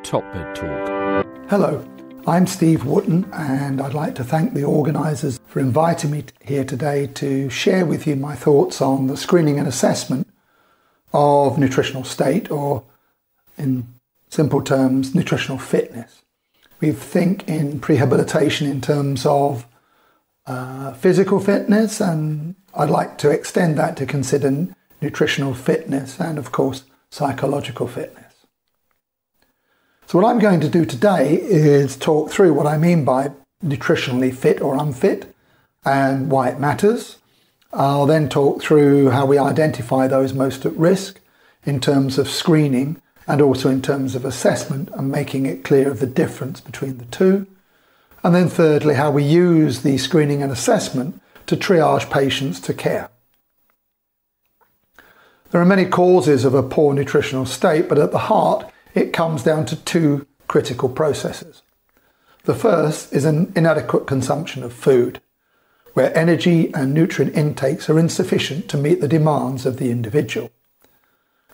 Top Bed Talk. Hello, I'm Steve Wooton, and I'd like to thank the organisers for inviting me here today to share with you my thoughts on the screening and assessment of nutritional state, or in simple terms, nutritional fitness. We think in prehabilitation in terms of physical fitness, and I'd like to extend that to consider nutritional fitness and, of course, psychological fitness. So what I'm going to do today is talk through what I mean by nutritionally fit or unfit and why it matters. I'll then talk through how we identify those most at risk in terms of screening and also in terms of assessment, and making it clear of the difference between the two. And then thirdly, how we use the screening and assessment to triage patients to care. There are many causes of a poor nutritional state, but at the heart, it comes down to two critical processes. The first is an inadequate consumption of food, where energy and nutrient intakes are insufficient to meet the demands of the individual.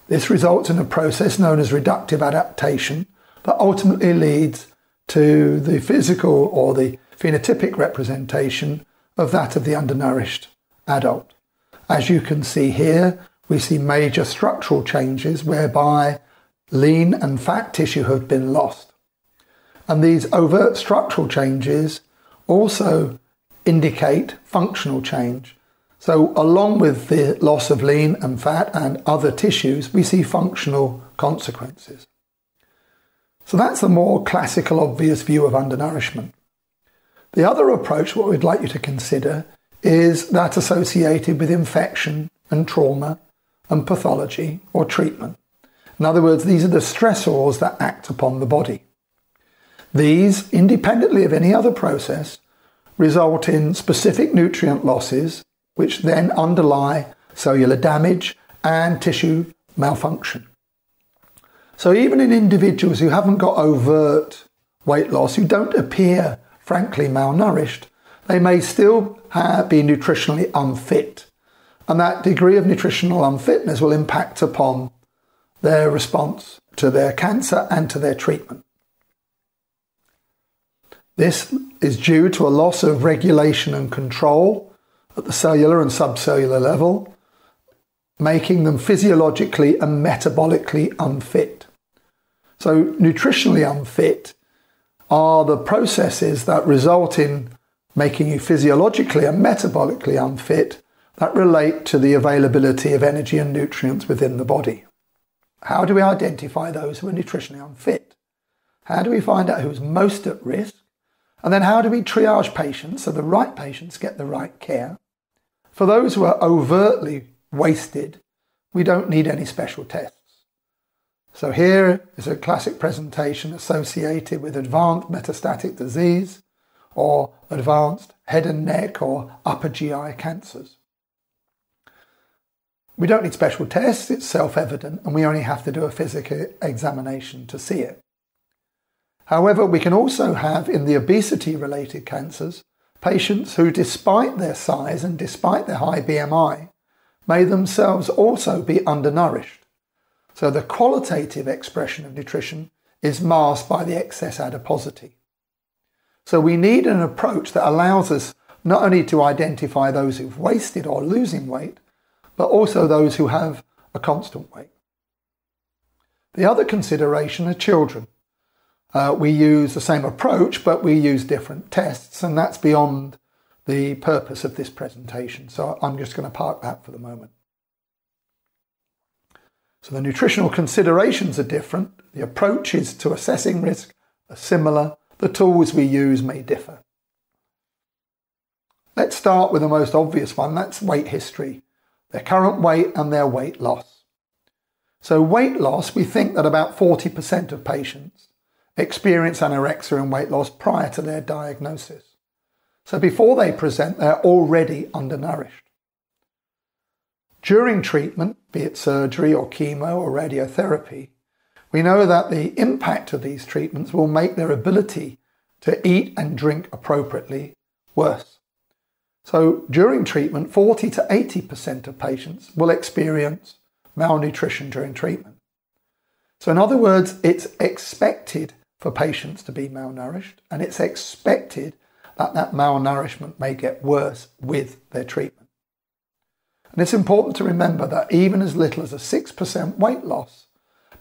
This results in a process known as reductive adaptation that ultimately leads to the physical or the phenotypic representation of that of the undernourished adult. As you can see here, we see major structural changes whereby lean and fat tissue have been lost. And these overt structural changes also indicate functional change. So along with the loss of lean and fat and other tissues, we see functional consequences. So that's the more classical, obvious view of undernourishment. The other approach, what we'd like you to consider, is that associated with infection and trauma and pathology or treatment. In other words, these are the stressors that act upon the body. These, independently of any other process, result in specific nutrient losses, which then underlie cellular damage and tissue malfunction. So even in individuals who haven't got overt weight loss, who don't appear, frankly, malnourished, they may still be nutritionally unfit. And that degree of nutritional unfitness will impact upon their response to their cancer and to their treatment. This is due to a loss of regulation and control at the cellular and subcellular level, making them physiologically and metabolically unfit. So nutritionally unfit are the processes that result in making you physiologically and metabolically unfit that relate to the availability of energy and nutrients within the body. How do we identify those who are nutritionally unfit? How do we find out who's most at risk? And then how do we triage patients so the right patients get the right care? For those who are overtly wasted, we don't need any special tests. So here is a classic presentation associated with advanced metastatic disease or advanced head and neck or upper GI cancers. We don't need special tests, it's self-evident, and we only have to do a physical examination to see it. However, we can also have, in the obesity-related cancers, patients who, despite their size and despite their high BMI, may themselves also be undernourished. So the qualitative expression of nutrition is masked by the excess adiposity. So we need an approach that allows us not only to identify those who've wasted or losing weight, but also those who have a constant weight. The other consideration are children. We use the same approach, but we use different tests, and that's beyond the purpose of this presentation. So I'm just going to park that for the moment. So the nutritional considerations are different. The approaches to assessing risk are similar. The tools we use may differ. Let's start with the most obvious one. That's weight history. Their current weight and their weight loss. So weight loss, we think that about 40% of patients experience anorexia and weight loss prior to their diagnosis. So before they present, they're already undernourished. During treatment, be it surgery or chemo or radiotherapy, we know that the impact of these treatments will make their ability to eat and drink appropriately worse. So during treatment, 40 to 80% of patients will experience malnutrition during treatment. So in other words, it's expected for patients to be malnourished, and it's expected that that malnourishment may get worse with their treatment. And it's important to remember that even as little as a 6% weight loss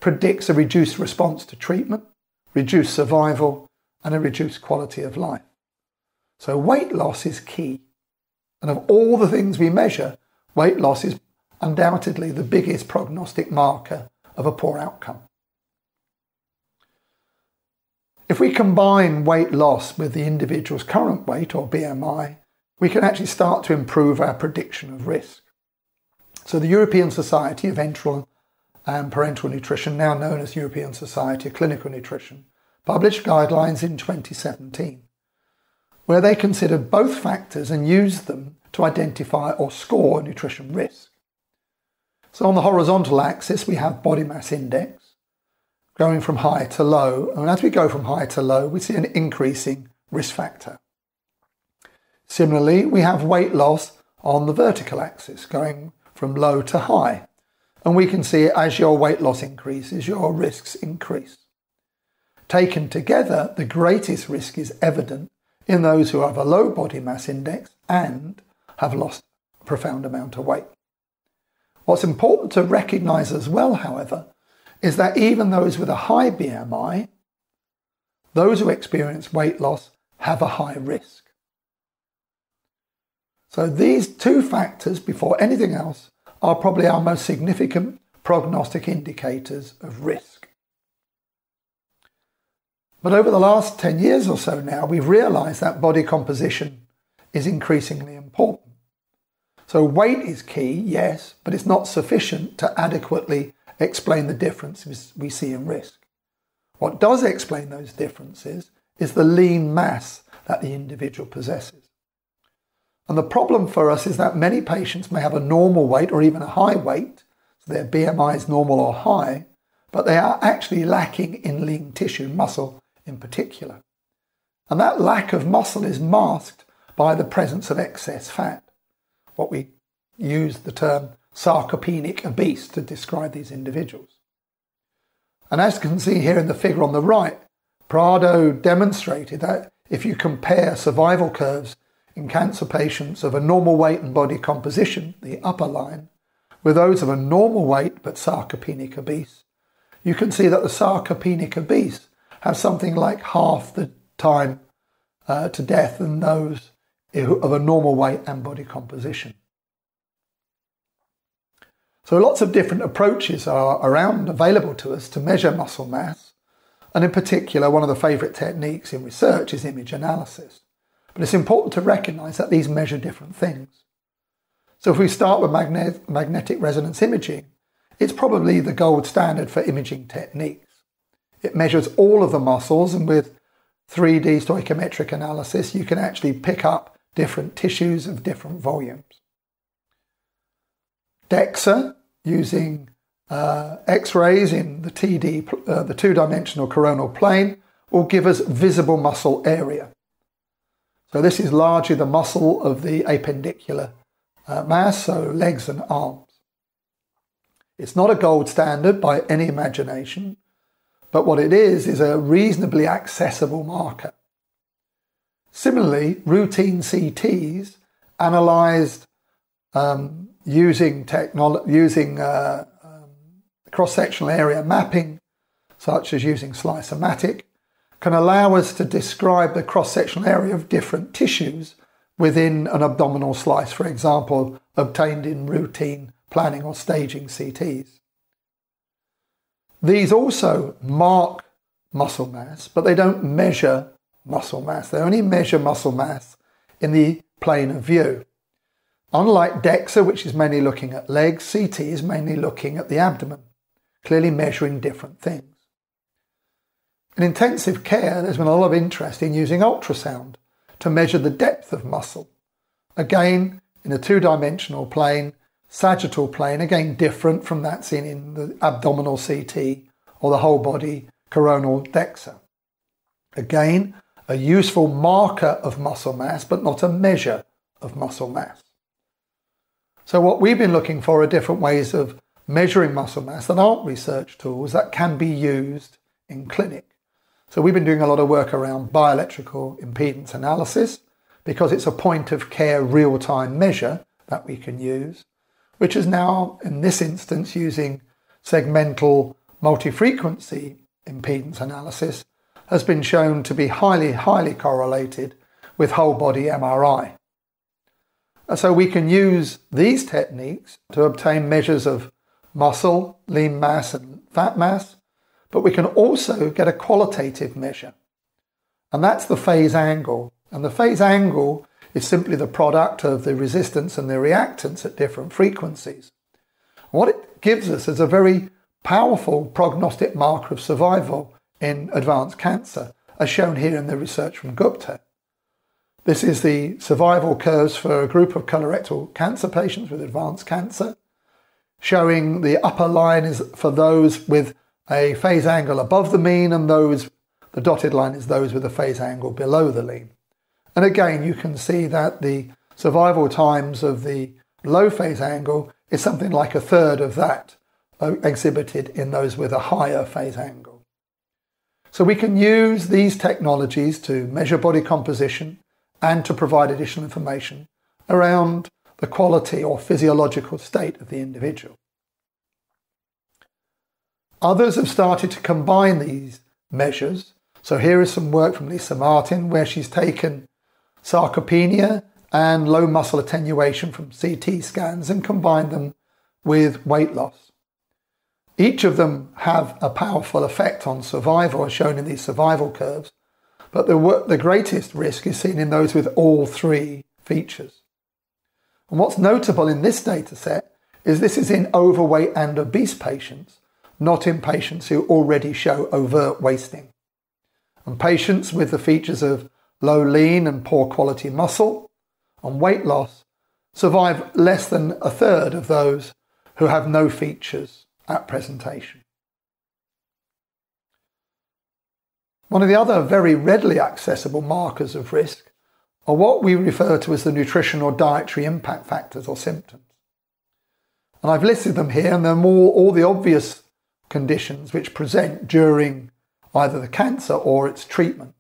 predicts a reduced response to treatment, reduced survival, and a reduced quality of life. So weight loss is key. And of all the things we measure, weight loss is undoubtedly the biggest prognostic marker of a poor outcome. If we combine weight loss with the individual's current weight or BMI, we can actually start to improve our prediction of risk. So the European Society of Enteral and Parenteral Nutrition, now known as European Society of Clinical Nutrition, published guidelines in 2017, where they considered both factors and used them to identify or score nutrition risk. So on the horizontal axis, we have body mass index, going from high to low. And as we go from high to low, we see an increasing risk factor. Similarly, we have weight loss on the vertical axis, going from low to high. And we can see as your weight loss increases, your risks increase. Taken together, the greatest risk is evident in those who have a low body mass index and have lost a profound amount of weight. What's important to recognise as well, however, is that even those with a high BMI, those who experience weight loss have a high risk. So these two factors, before anything else, are probably our most significant prognostic indicators of risk. But over the last 10 years or so now, we've realised that body composition is increasingly important. So weight is key, yes, but it's not sufficient to adequately explain the differences we see in risk. What does explain those differences is the lean mass that the individual possesses. And the problem for us is that many patients may have a normal weight or even a high weight, so their BMI is normal or high, but they are actually lacking in lean tissue, muscle in particular. And that lack of muscle is masked by the presence of excess fat. What we use the term sarcopenic obese to describe these individuals. And as you can see here in the figure on the right, Prado demonstrated that if you compare survival curves in cancer patients of a normal weight and body composition, the upper line, with those of a normal weight but sarcopenic obese, you can see that the sarcopenic obese have something like half the time to death than those of a normal weight and body composition. So lots of different approaches are available to us to measure muscle mass. And in particular, one of the favourite techniques in research is image analysis. But it's important to recognise that these measure different things. So if we start with magnetic resonance imaging, it's probably the gold standard for imaging techniques. It measures all of the muscles, and with 3D stoichiometric analysis, you can actually pick up different tissues of different volumes. DEXA, using X-rays in the the two-dimensional coronal plane, will give us visible muscle area. So this is largely the muscle of the appendicular mass, so legs and arms. It's not a gold standard by any imagination, but what it is a reasonably accessible marker. Similarly, routine CTs analysed using cross-sectional area mapping, such as using Slice-O-Matic, can allow us to describe the cross-sectional area of different tissues within an abdominal slice, for example, obtained in routine planning or staging CTs. These also mark muscle mass, but they don't measure muscle mass. They only measure muscle mass in the plane of view. Unlike DEXA, which is mainly looking at legs, CT is mainly looking at the abdomen, clearly measuring different things. In intensive care, there's been a lot of interest in using ultrasound to measure the depth of muscle. Again, in a two-dimensional plane, sagittal plane, again different from that seen in the abdominal CT or the whole body coronal DEXA. Again, a useful marker of muscle mass, but not a measure of muscle mass. So what we've been looking for are different ways of measuring muscle mass that aren't research tools that can be used in clinic. So we've been doing a lot of work around bioelectrical impedance analysis because it's a point of care real-time measure that we can use, which is now, in this instance, using segmental multi-frequency impedance analysis, has been shown to be highly correlated with whole body MRI. And so we can use these techniques to obtain measures of muscle, lean mass and fat mass, but we can also get a qualitative measure. And that's the phase angle. And the phase angle is simply the product of the resistance and the reactance at different frequencies. What it gives us is a very powerful prognostic marker of survival in advanced cancer, as shown here in the research from Gupta. This is the survival curves for a group of colorectal cancer patients with advanced cancer, showing the upper line is for those with a phase angle above the mean, and the dotted line is those with a phase angle below the mean. And again, you can see that the survival times of the low phase angle is something like a third of that exhibited in those with a higher phase angle. So we can use these technologies to measure body composition and to provide additional information around the quality or physiological state of the individual. Others have started to combine these measures. So here is some work from Lisa Martin where she's taken sarcopenia and low muscle attenuation from CT scans and combined them with weight loss. Each of them have a powerful effect on survival, as shown in these survival curves, but the greatest risk is seen in those with all three features. And what's notable in this data set is this is in overweight and obese patients, not in patients who already show overt wasting. And patients with the features of low lean and poor quality muscle and weight loss survive less than a third of those who have no features at presentation. One of the other very readily accessible markers of risk are what we refer to as the nutritional dietary impact factors or symptoms. And I've listed them here, and they're all the obvious conditions which present during either the cancer or its treatment.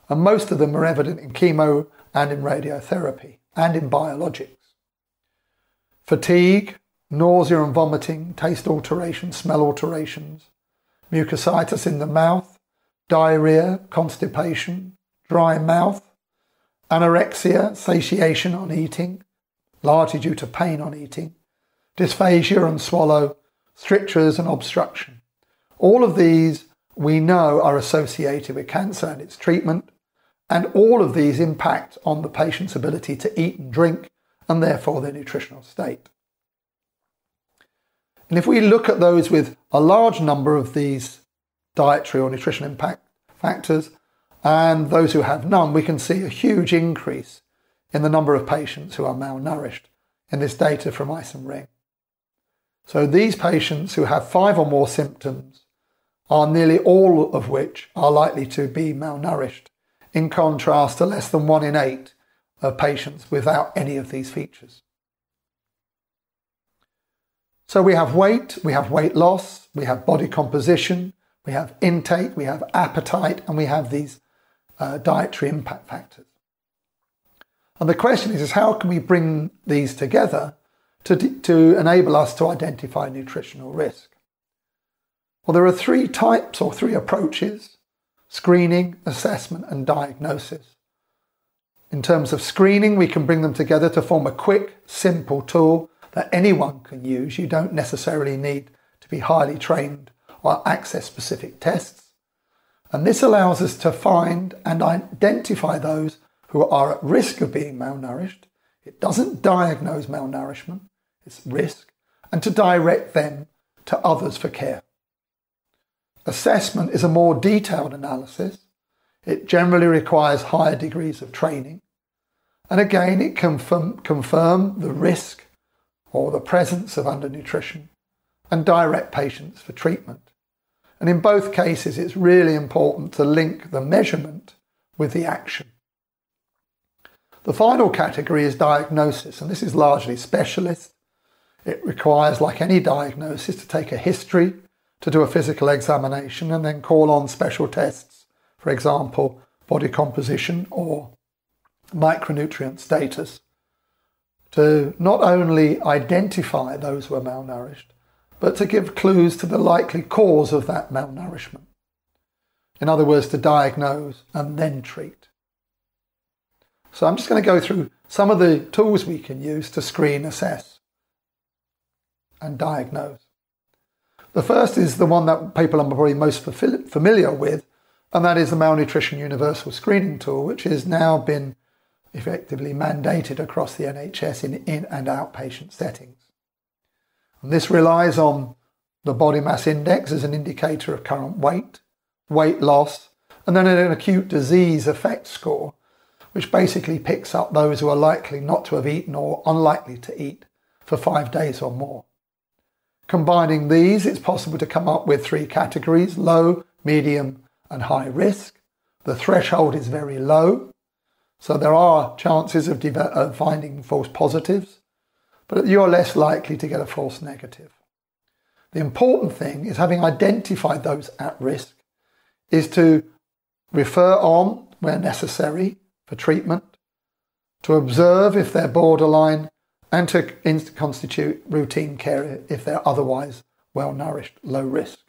And most of them are evident in chemo and in radiotherapy and in biologics. Fatigue, nausea and vomiting, taste alterations, smell alterations, mucositis in the mouth, diarrhea, constipation, dry mouth, anorexia, satiation on eating, largely due to pain on eating, dysphagia and swallow, strictures and obstruction. All of these we know are associated with cancer and its treatment, and all of these impact on the patient's ability to eat and drink and therefore their nutritional state. And if we look at those with a large number of these dietary or nutritional impact factors and those who have none, we can see a huge increase in the number of patients who are malnourished in this data from Ice and Ring. So these patients who have 5 or more symptoms are nearly all of which are likely to be malnourished, in contrast to less than 1 in 8 of patients without any of these features. So we have weight loss, we have body composition, we have intake, we have appetite, and we have these dietary impact factors. And the question is how can we bring these together to enable us to identify nutritional risk? Well, there are 3 types or 3 approaches: screening, assessment, and diagnosis. In terms of screening, we can bring them together to form a quick, simple tool that anyone can use. You don't necessarily need to be highly trained or access specific tests. And this allows us to find and identify those who are at risk of being malnourished. It doesn't diagnose malnourishment, it's risk, and to direct them to others for care. Assessment is a more detailed analysis. It generally requires higher degrees of training. And again, it can confirm the risk or the presence of undernutrition and direct patients for treatment. And in both cases, it's really important to link the measurement with the action. The final category is diagnosis, and this is largely specialist. It requires, like any diagnosis, to take a history, to do a physical examination, and then call on special tests, for example, body composition or micronutrient status, to not only identify those who are malnourished, but to give clues to the likely cause of that malnourishment. In other words, to diagnose and then treat. So I'm just going to go through some of the tools we can use to screen, assess, and diagnose. The first is the one that people are probably most familiar with, and that is the Malnutrition Universal Screening Tool, which has now been effectively mandated across the NHS in and outpatient settings. And this relies on the body mass index as an indicator of current weight, weight loss, and then an acute disease effect score, which basically picks up those who are likely not to have eaten or unlikely to eat for 5 days or more. Combining these, it's possible to come up with 3 categories: low, medium, and high risk. The threshold is very low, so there are chances of finding false positives, but you're less likely to get a false negative. The important thing is, having identified those at risk, is to refer on where necessary for treatment, to observe if they're borderline, and to constitute routine care if they're otherwise well-nourished, low risk.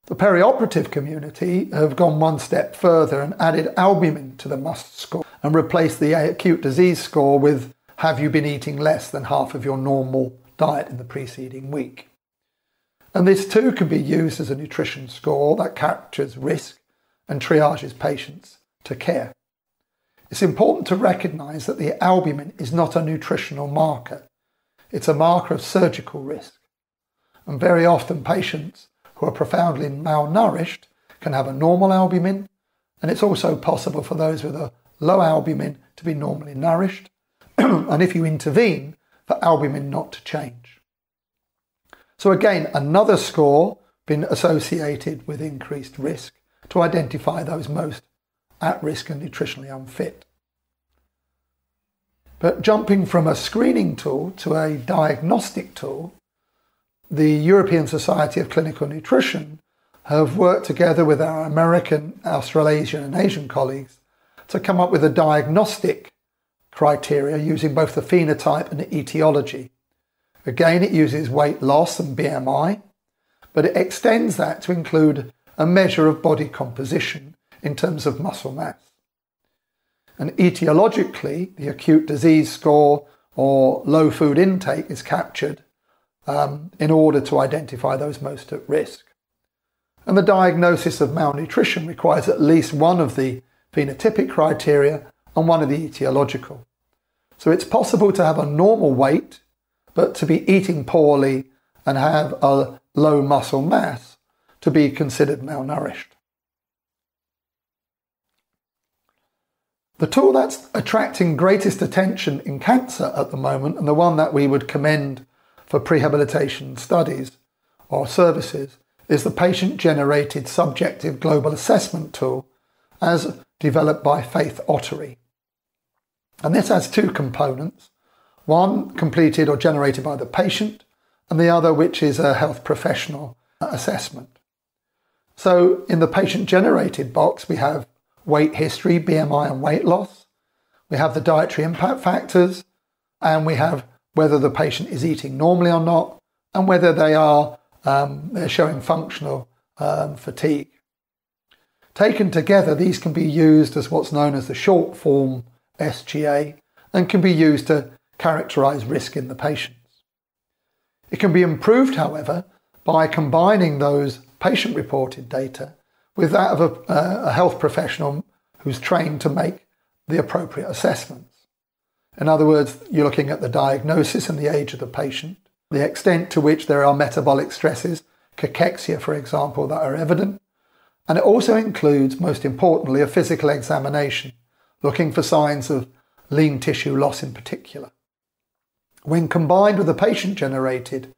The perioperative community have gone one step further and added albumin to the MUST score and replaced the acute disease score with have you been eating less than half of your normal diet in the preceding week. And this too can be used as a nutrition score that captures risk and triages patients to care. It's important to recognise that the albumin is not a nutritional marker. It's a marker of surgical risk. And very often patients who are profoundly malnourished can have a normal albumin, and it's also possible for those with a low albumin to be normally nourished, and if you intervene, for albumin not to change. So again, another score been associated with increased risk to identify those most at risk and nutritionally unfit. But jumping from a screening tool to a diagnostic tool, the European Society of Clinical Nutrition have worked together with our American, Australasian and Asian colleagues to come up with a diagnostic criteria using both the phenotype and the etiology. Again, it uses weight loss and BMI, but it extends that to include a measure of body composition in terms of muscle mass. And etiologically, the acute disease score or low food intake is captured in order to identify those most at risk. And the diagnosis of malnutrition requires at least one of the phenotypic criteria and one of the etiological. So it's possible to have a normal weight, but to be eating poorly and have a low muscle mass to be considered malnourished. The tool that's attracting greatest attention in cancer at the moment, and the one that we would commend for prehabilitation studies or services, is the patient-generated subjective global assessment tool as developed by Faith Ottery. And this has 2 components, one completed or generated by the patient, and the other which is a health professional assessment. So in the patient-generated box, we have weight history, BMI and weight loss. We have the dietary impact factors, and we have whether the patient is eating normally or not, and whether they are they're showing functional fatigue. Taken together, these can be used as what's known as the short form SGA and can be used to characterise risk in the patients. It can be improved, however, by combining those patient-reported data with that of a health professional who's trained to make the appropriate assessments. In other words, you're looking at the diagnosis and the age of the patient, the extent to which there are metabolic stresses, cachexia, for example, that are evident. And it also includes, most importantly, a physical examination, looking for signs of lean tissue loss in particular. When combined with the patient-generated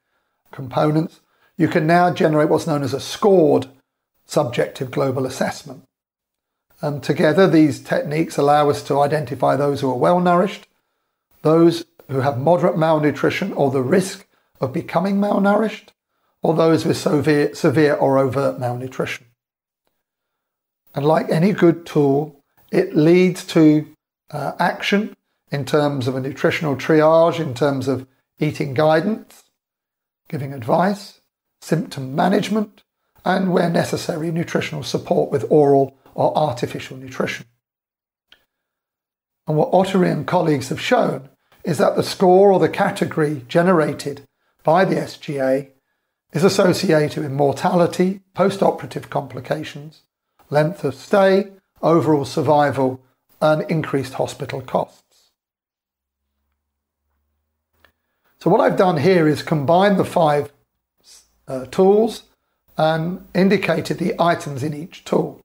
components, you can now generate what's known as a scored subjective global assessment. And together, these techniques allow us to identify those who are well-nourished, those who have moderate malnutrition or the risk of becoming malnourished, or those with severe or overt malnutrition. And like any good tool, it leads to action in terms of a nutritional triage, in terms of eating guidance, giving advice, symptom management, and where necessary, nutritional support with oral or artificial nutrition. And what Ottery and colleagues have shown is that the score or the category generated by the SGA is associated with mortality, post-operative complications, length of stay, overall survival, and increased hospital costs. So what I've done here is combine the 5 tools and indicated the items in each tool.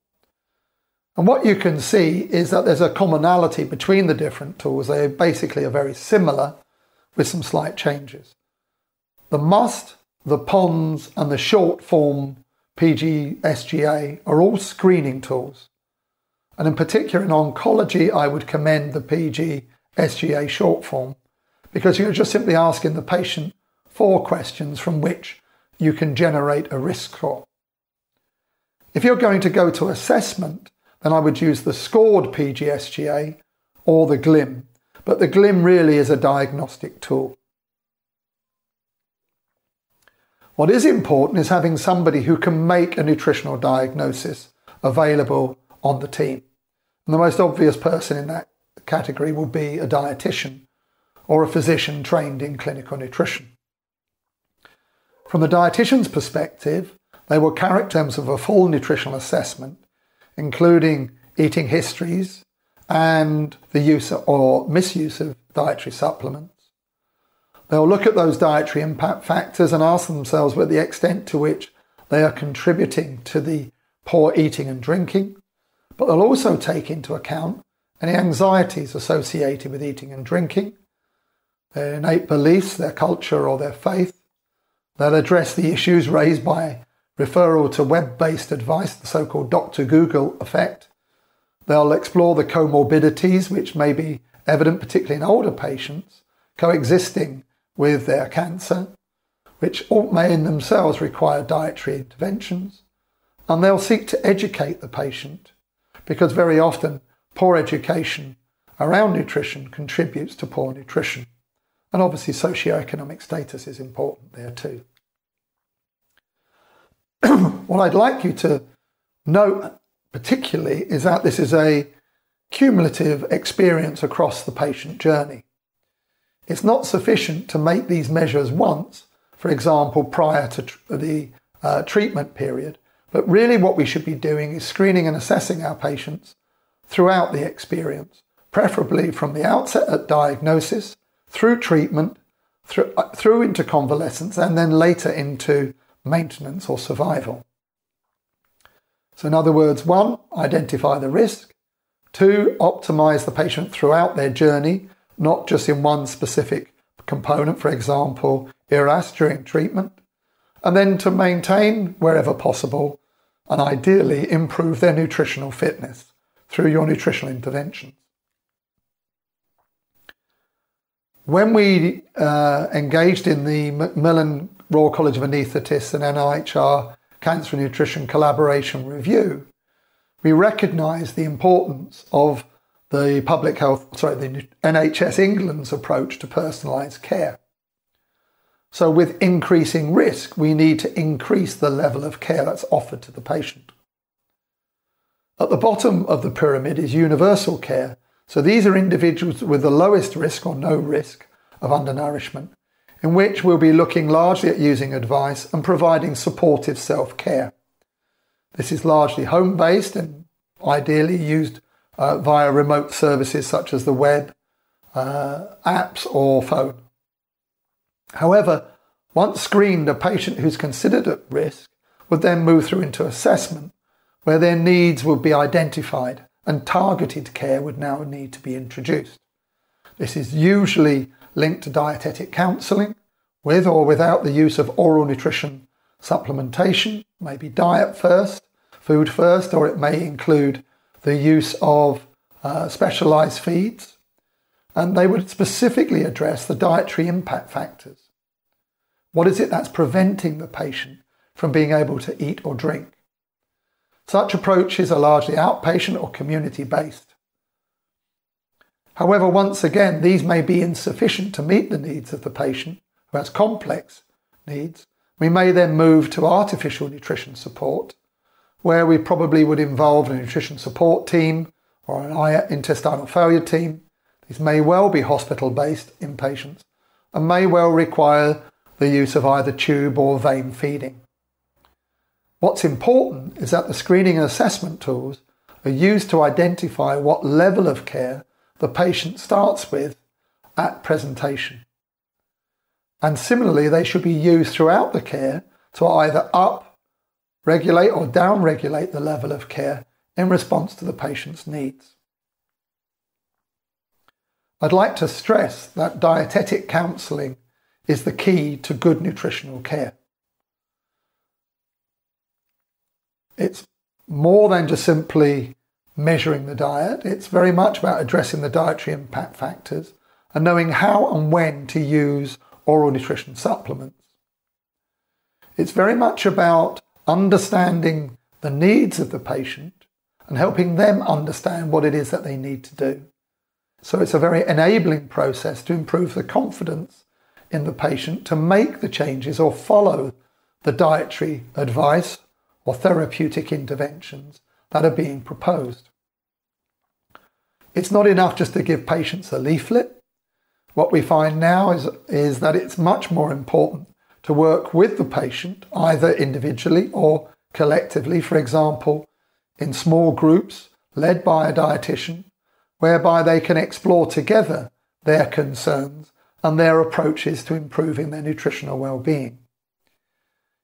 And what you can see is that there's a commonality between the different tools. They basically are very similar with some slight changes. The MUST, the POMS and the short form PG-SGA are all screening tools. And in particular in oncology, I would commend the PG-SGA short form, because you're just simply asking the patient 4 questions from which you can generate a risk score. If you're going to go to assessment, then I would use the scored PG-SGA or the GLIM, but the GLIM really is a diagnostic tool. What is important is having somebody who can make a nutritional diagnosis available on the team. And the most obvious person in that category will be a dietitian or a physician trained in clinical nutrition. From the dietitian's perspective, they will carry out terms of a full nutritional assessment, including eating histories and the use or misuse of dietary supplements. They'll look at those dietary impact factors and ask themselves what the extent to which they are contributing to the poor eating and drinking, but they'll also take into account any anxieties associated with eating and drinking, their innate beliefs, their culture or their faith. They'll address the issues raised by referral to web-based advice, the so-called Dr. Google effect. They'll explore the comorbidities which may be evident, particularly in older patients, coexisting with their cancer, which may in themselves require dietary interventions. And they'll seek to educate the patient, because very often poor education around nutrition contributes to poor nutrition. And obviously socioeconomic status is important there too. What I'd like you to note particularly is that this is a cumulative experience across the patient journey. It's not sufficient to make these measures once, for example, prior to the treatment period, but really what we should be doing is screening and assessing our patients throughout the experience, preferably from the outset at diagnosis, through treatment, through into convalescence, and then later into maintenance or survival. So in other words, 1, identify the risk. 2, optimize the patient throughout their journey, not just in one specific component, for example, IRAS during treatment. And then to maintain, wherever possible, and ideally improve their nutritional fitness through your nutritional interventions. When we engaged in the Macmillan Royal College of Anaesthetists and NIHR Cancer and Nutrition Collaboration Review, we recognised the importance of the the NHS England's approach to personalised care. So with increasing risk, we need to increase the level of care that's offered to the patient. At the bottom of the pyramid is universal care. So these are individuals with the lowest risk or no risk of undernourishment, in which we'll be looking largely at using advice and providing supportive self-care. This is largely home-based and ideally used via remote services such as the web, apps or phone. However, once screened, a patient who's considered at risk would then move through into assessment, where their needs would be identified and targeted care would now need to be introduced. This is usually linked to dietetic counselling, with or without the use of oral nutrition supplementation, maybe diet first, food first, or it may include the use of specialised feeds. And they would specifically address the dietary impact factors. What is it that's preventing the patient from being able to eat or drink? Such approaches are largely outpatient or community-based. However, once again, these may be insufficient to meet the needs of the patient who has complex needs. We may then move to artificial nutrition support, where we probably would involve a nutrition support team or an intestinal failure team. These may well be hospital-based inpatients and may well require the use of either tube or vein feeding. What's important is that the screening and assessment tools are used to identify what level of care the patient starts with at presentation. And similarly, they should be used throughout the care to either regulate or down-regulate the level of care in response to the patient's needs. I'd like to stress that dietetic counselling is the key to good nutritional care. It's more than just simply measuring the diet. It's very much about addressing the dietary impact factors and knowing how and when to use oral nutrition supplements. It's very much about understanding the needs of the patient and helping them understand what it is that they need to do. So it's a very enabling process to improve the confidence in the patient to make the changes or follow the dietary advice or therapeutic interventions that are being proposed. It's not enough just to give patients a leaflet. What we find now is that it's much more important to work with the patient, either individually or collectively, for example, in small groups led by a dietitian, whereby they can explore together their concerns and their approaches to improving their nutritional well-being.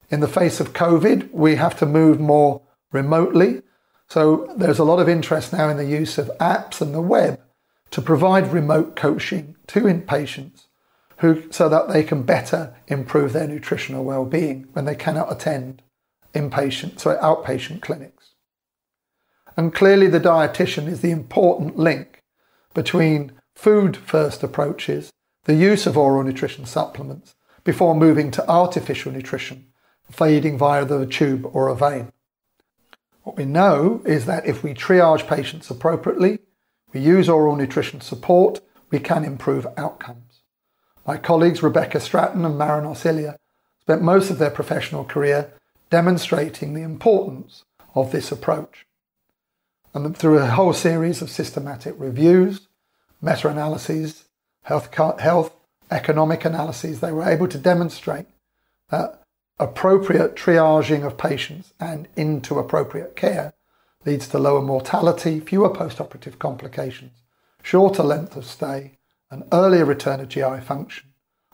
In the face of COVID, we have to move more remotely, so there's a lot of interest now in the use of apps and the web to provide remote coaching to inpatients so that they can better improve their nutritional well-being when they cannot attend outpatient clinics. And clearly the dietitian is the important link between food-first approaches, the use of oral nutrition supplements, before moving to artificial nutrition, feeding via the tube or a vein. What we know is that if we triage patients appropriately, we use oral nutrition support, we can improve outcomes. My colleagues Rebecca Stratton and Marinos Ilya spent most of their professional career demonstrating the importance of this approach. And through a whole series of systematic reviews, meta-analyses, health economic analyses, they were able to demonstrate that appropriate triaging of patients and into appropriate care leads to lower mortality, fewer post-operative complications, shorter length of stay, an earlier return of GI function,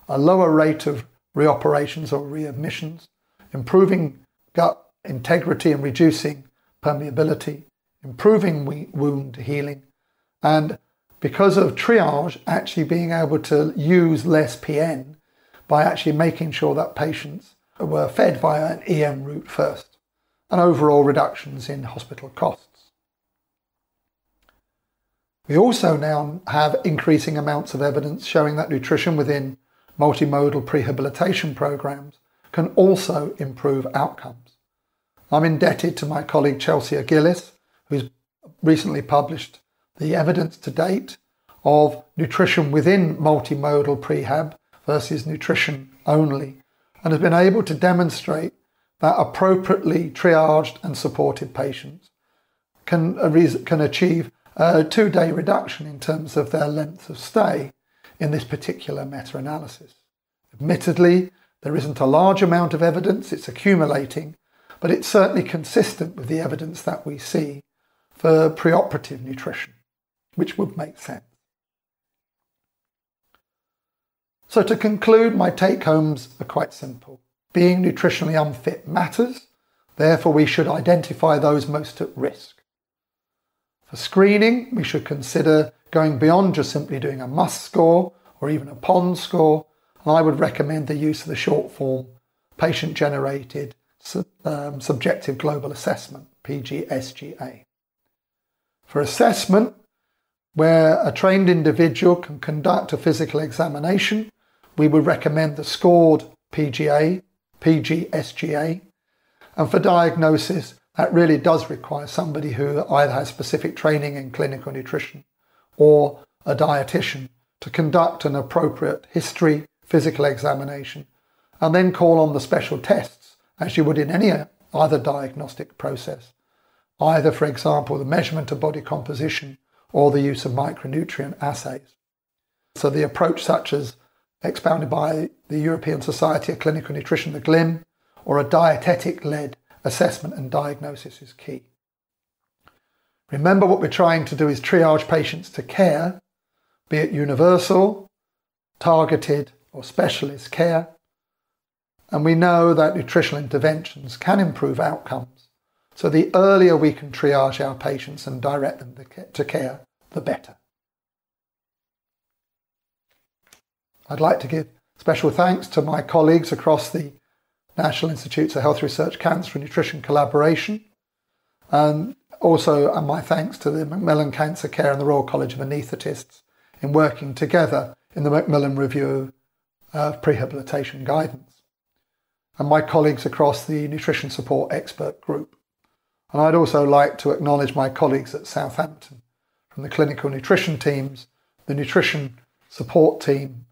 a lower rate of reoperations or readmissions, improving gut integrity and reducing permeability, improving wound healing, and because of triage, actually being able to use less PN by actually making sure that patients were fed via an EM route first, and overall reductions in hospital costs. We also now have increasing amounts of evidence showing that nutrition within multimodal prehabilitation programs can also improve outcomes. I'm indebted to my colleague Chelsea Gillis, who's recently published the evidence to date of nutrition within multimodal prehab versus nutrition only, and has been able to demonstrate that appropriately triaged and supported patients can achieve a 2-day reduction in terms of their length of stay in this particular meta-analysis. Admittedly, there isn't a large amount of evidence, it's accumulating, but it's certainly consistent with the evidence that we see for preoperative nutrition, which would make sense. So to conclude, my take-homes are quite simple. Being nutritionally unfit matters, therefore we should identify those most at risk. For screening, we should consider going beyond just simply doing a must score or even a PON score, and I would recommend the use of the short form patient-generated subjective global assessment, PGSGA. For assessment, Where a trained individual can conduct a physical examination, we would recommend the scored PGA, PGSGA. And for diagnosis, that really does require somebody who either has specific training in clinical nutrition or a dietitian to conduct an appropriate history physical examination and then call on the special tests as you would in any other diagnostic process, either, for example, the measurement of body composition or the use of micronutrient assays. So the approach such as expounded by the European Society of Clinical Nutrition, the GLIM, or a dietetic-led assessment and diagnosis is key. Remember, what we're trying to do is triage patients to care, be it universal, targeted or specialist care. And we know that nutritional interventions can improve outcomes. So the earlier we can triage our patients and direct them to care, the better. I'd like to give special thanks to my colleagues across the National Institutes of Health Research Cancer and Nutrition Collaboration, and also my thanks to the Macmillan Cancer Care and the Royal College of Anaesthetists in working together in the Macmillan Review of Prehabilitation Guidance, and my colleagues across the Nutrition Support Expert Group. And I'd also like to acknowledge my colleagues at Southampton from the clinical nutrition teams, the nutrition support team,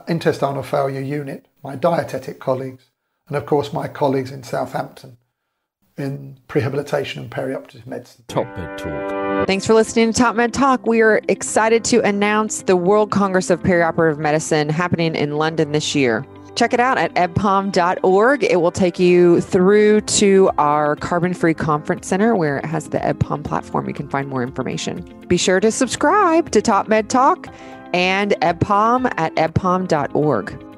intestinal failure unit, my dietetic colleagues, and of course my colleagues in Southampton in prehabilitation and perioperative medicine. Top Med Talk. Thanks for listening to Top Med Talk. We are excited to announce the World Congress of Perioperative Medicine happening in London this year. Check it out at ebpom.org. It will take you through to our carbon-free conference center where it has the EBPOM platform. You can find more information. Be sure to subscribe to Top Med Talk and EBPOM at ebpom.org.